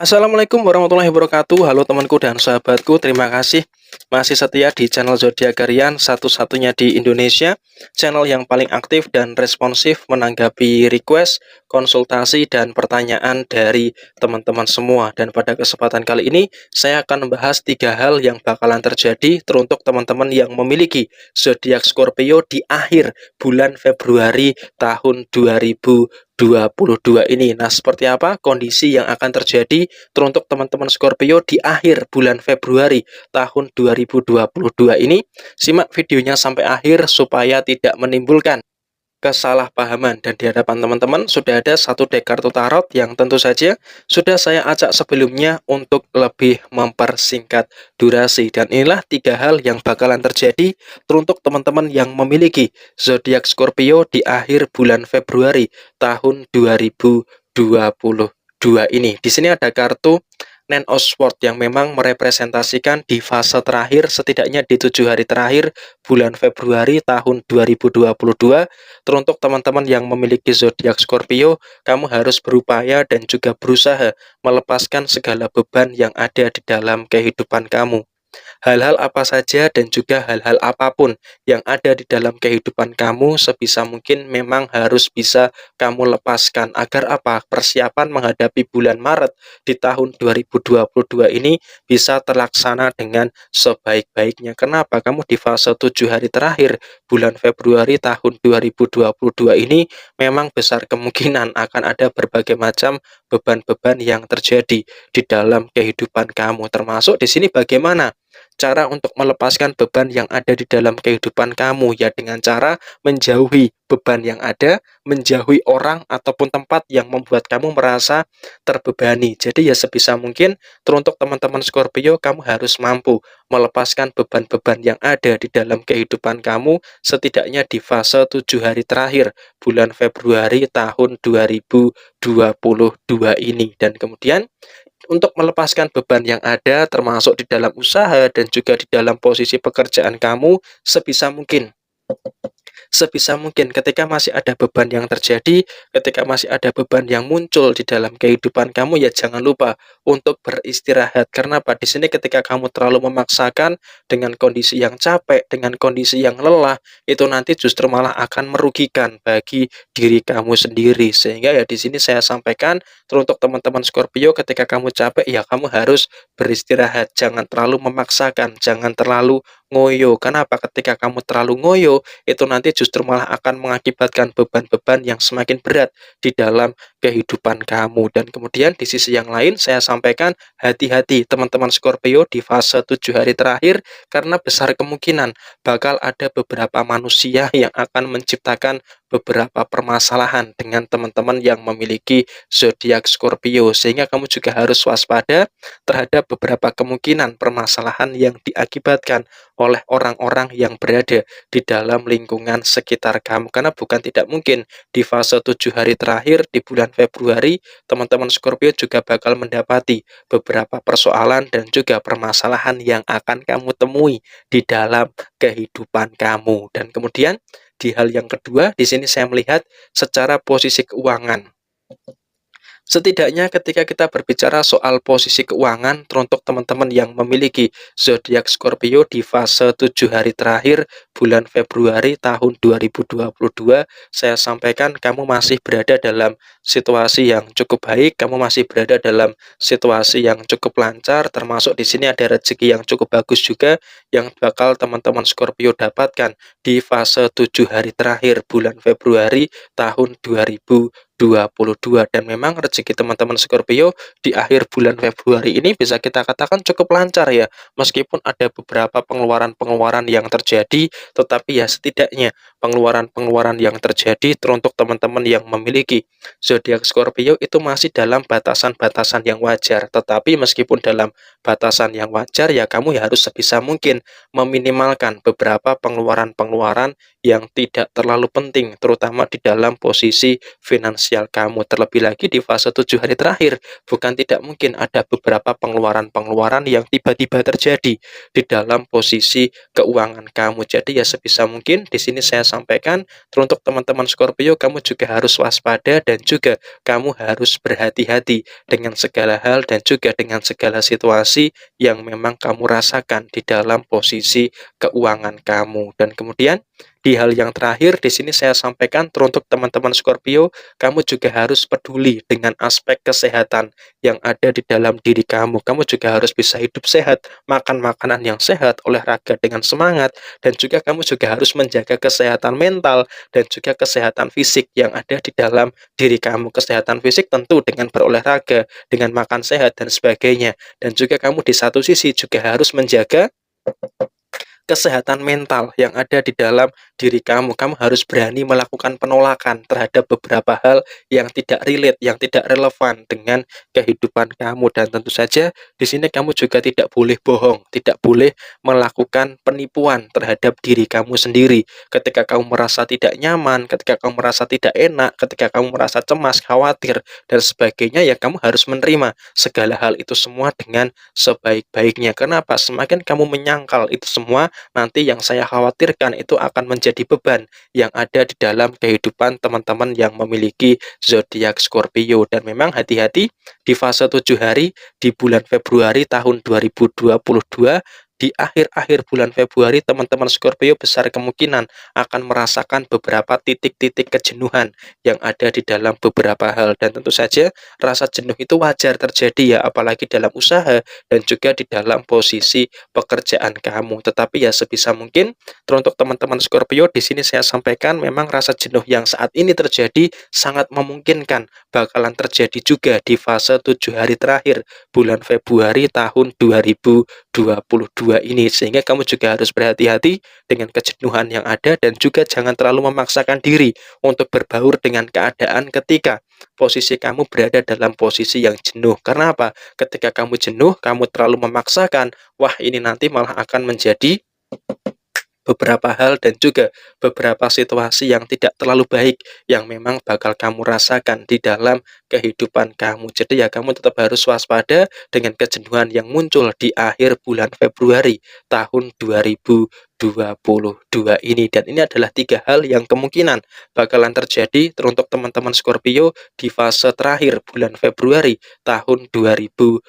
Assalamualaikum warahmatullahi wabarakatuh. Halo temanku dan sahabatku, terima kasih masih setia di channel Zodiak Harian, satu-satunya di Indonesia, channel yang paling aktif dan responsif menanggapi request, konsultasi, dan pertanyaan dari teman-teman semua. Dan pada kesempatan kali ini, saya akan membahas 3 hal yang bakalan terjadi teruntuk teman-teman yang memiliki zodiak Scorpio di akhir bulan Februari tahun 2022 ini. Nah, seperti apa kondisi yang akan terjadi teruntuk teman-teman Scorpio di akhir bulan Februari tahun 2022 ini? Simak videonya sampai akhir supaya tidak menimbulkan kesalahpahaman. Dan di hadapan teman-teman sudah ada satu dek kartu tarot yang tentu saja sudah saya acak sebelumnya untuk lebih mempersingkat durasi. Dan inilah 3 hal yang bakalan terjadi teruntuk teman-teman yang memiliki zodiak Scorpio di akhir bulan Februari tahun 2022 ini. Di sini ada kartu Nine of Swords yang memang merepresentasikan di fase terakhir, setidaknya di 7 hari terakhir bulan Februari tahun 2022. Teruntuk teman-teman yang memiliki zodiak Scorpio, kamu harus berupaya dan juga berusaha melepaskan segala beban yang ada di dalam kehidupan kamu. Hal-hal apa saja dan juga hal-hal apapun yang ada di dalam kehidupan kamu sebisa mungkin memang harus bisa kamu lepaskan agar apa? Persiapan menghadapi bulan Maret di tahun 2022 ini bisa terlaksana dengan sebaik-baiknya. Kenapa? Kamu di fase 7 hari terakhir bulan Februari tahun 2022 ini memang besar kemungkinan akan ada berbagai macam beban-beban yang terjadi di dalam kehidupan kamu. Termasuk di sini bagaimana cara untuk melepaskan beban yang ada di dalam kehidupan kamu, ya dengan cara menjauhi beban yang ada, menjauhi orang ataupun tempat yang membuat kamu merasa terbebani. Jadi ya sebisa mungkin teruntuk teman-teman Scorpio, kamu harus mampu melepaskan beban-beban yang ada di dalam kehidupan kamu setidaknya di fase 7 hari terakhir bulan Februari tahun 2022 ini. Dan kemudian untuk melepaskan beban yang ada termasuk di dalam usaha dan juga di dalam posisi pekerjaan kamu sebisa mungkin. Sebisa mungkin ketika masih ada beban yang terjadi, ketika masih ada beban yang muncul di dalam kehidupan kamu, ya jangan lupa untuk beristirahat. Karena apa? Di sini ketika kamu terlalu memaksakan dengan kondisi yang capek, dengan kondisi yang lelah, itu nanti justru malah akan merugikan bagi diri kamu sendiri. Sehingga ya di sini saya sampaikan teruntuk teman-teman Scorpio, ketika kamu capek ya kamu harus beristirahat. Jangan terlalu memaksakan, jangan terlalu ngoyo. Kenapa? Ketika kamu terlalu ngoyo, itu nanti justru malah akan mengakibatkan beban-beban yang semakin berat di dalam kehidupan kamu. Dan kemudian di sisi yang lain saya sampaikan hati-hati teman-teman Scorpio di fase 7 hari terakhir, karena besar kemungkinan bakal ada beberapa manusia yang akan menciptakan beberapa permasalahan dengan teman-teman yang memiliki zodiak Scorpio, sehingga kamu juga harus waspada terhadap beberapa kemungkinan permasalahan yang diakibatkan oleh orang-orang yang berada di dalam lingkungan sekitar kamu. Karena bukan tidak mungkin di fase 7 hari terakhir di bulan Februari, teman-teman Scorpio juga bakal mendapati beberapa persoalan dan juga permasalahan yang akan kamu temui di dalam kehidupan kamu. Dan kemudian di hal yang kedua, di sini saya melihat secara posisi keuangan. Setidaknya ketika kita berbicara soal posisi keuangan teruntuk teman-teman yang memiliki zodiak Scorpio di fase 7 hari terakhir bulan Februari tahun 2022, saya sampaikan kamu masih berada dalam situasi yang cukup baik, kamu masih berada dalam situasi yang cukup lancar, termasuk di sini ada rezeki yang cukup bagus juga yang bakal teman-teman Scorpio dapatkan di fase 7 hari terakhir bulan Februari tahun 2022. Dan memang rezeki teman-teman Scorpio di akhir bulan Februari ini bisa kita katakan cukup lancar ya, meskipun ada beberapa pengeluaran-pengeluaran yang terjadi, tetapi ya setidaknya pengeluaran-pengeluaran yang terjadi teruntuk teman-teman yang memiliki zodiak Scorpio itu masih dalam batasan-batasan yang wajar. Tetapi meskipun dalam batasan yang wajar, ya kamu ya harus sebisa mungkin meminimalkan beberapa pengeluaran-pengeluaran yang tidak terlalu penting, terutama di dalam posisi finansial finansial kamu. Terlebih lagi di fase 7 hari terakhir, bukan tidak mungkin ada beberapa pengeluaran-pengeluaran yang tiba-tiba terjadi di dalam posisi keuangan kamu. Jadi ya sebisa mungkin di sini saya sampaikan untuk teman-teman Scorpio, kamu juga harus waspada dan juga kamu harus berhati-hati dengan segala hal dan juga dengan segala situasi yang memang kamu rasakan di dalam posisi keuangan kamu. Dan kemudian di hal yang terakhir di sini saya sampaikan teruntuk teman-teman Scorpio, kamu juga harus peduli dengan aspek kesehatan yang ada di dalam diri kamu. Kamu juga harus bisa hidup sehat, makan makanan yang sehat, olahraga dengan semangat, dan juga kamu juga harus menjaga kesehatan mental dan juga kesehatan fisik yang ada di dalam diri kamu. Kesehatan fisik tentu dengan berolahraga, dengan makan sehat dan sebagainya. Dan juga kamu di satu sisi juga harus menjaga kesehatan mental yang ada di dalam diri kamu. Kamu harus berani melakukan penolakan terhadap beberapa hal yang tidak relate, yang tidak relevan dengan kehidupan kamu. Dan tentu saja di sini kamu juga tidak boleh bohong, tidak boleh melakukan penipuan terhadap diri kamu sendiri. Ketika kamu merasa tidak nyaman, ketika kamu merasa tidak enak, ketika kamu merasa cemas, khawatir, dan sebagainya, ya kamu harus menerima segala hal itu semua dengan sebaik-baiknya. Kenapa? Semakin kamu menyangkal itu semua, nanti yang saya khawatirkan itu akan menjadi beban yang ada di dalam kehidupan teman-teman yang memiliki zodiak Scorpio. Dan memang hati-hati di fase 7 hari di bulan Februari tahun 2022, di akhir-akhir bulan Februari teman-teman Scorpio besar kemungkinan akan merasakan beberapa titik-titik kejenuhan yang ada di dalam beberapa hal. Dan tentu saja rasa jenuh itu wajar terjadi ya, apalagi dalam usaha dan juga di dalam posisi pekerjaan kamu. Tetapi ya sebisa mungkin teruntuk teman-teman Scorpio di sini saya sampaikan memang rasa jenuh yang saat ini terjadi sangat memungkinkan bakalan terjadi juga di fase 7 hari terakhir bulan Februari tahun 2022 ini, sehingga kamu juga harus berhati-hati dengan kejenuhan yang ada dan juga jangan terlalu memaksakan diri untuk berbaur dengan keadaan ketika posisi kamu berada dalam posisi yang jenuh. Karena apa? Ketika kamu jenuh, kamu terlalu memaksakan, wah ini nanti malah akan menjadi beberapa hal dan juga beberapa situasi yang tidak terlalu baik yang memang bakal kamu rasakan di dalam kehidupan kamu. Jadi ya kamu tetap harus waspada dengan kejenuhan yang muncul di akhir bulan Februari tahun 2022 ini. Dan ini adalah 3 hal yang kemungkinan bakalan terjadi teruntuk teman-teman Scorpio di fase terakhir bulan Februari tahun 2022.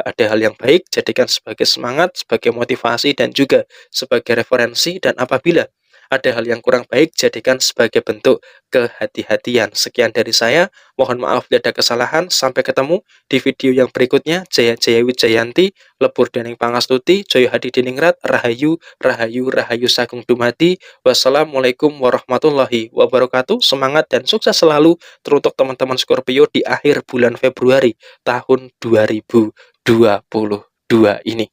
Ada hal yang baik, jadikan sebagai semangat, sebagai motivasi, dan juga sebagai referensi. Dan apabila ada hal yang kurang baik, jadikan sebagai bentuk kehati-hatian. Sekian dari saya, mohon maaf bila ada kesalahan. Sampai ketemu di video yang berikutnya. Jaya Jaya Wijayanti, Lebur Dening Pangastuti, Joyo Hadi Diningrat, Rahayu, Rahayu, Rahayu Sagung Dumadi. Wassalamualaikum warahmatullahi wabarakatuh. Semangat dan sukses selalu teruntuk teman-teman Scorpio di akhir bulan Februari tahun 2022 ini.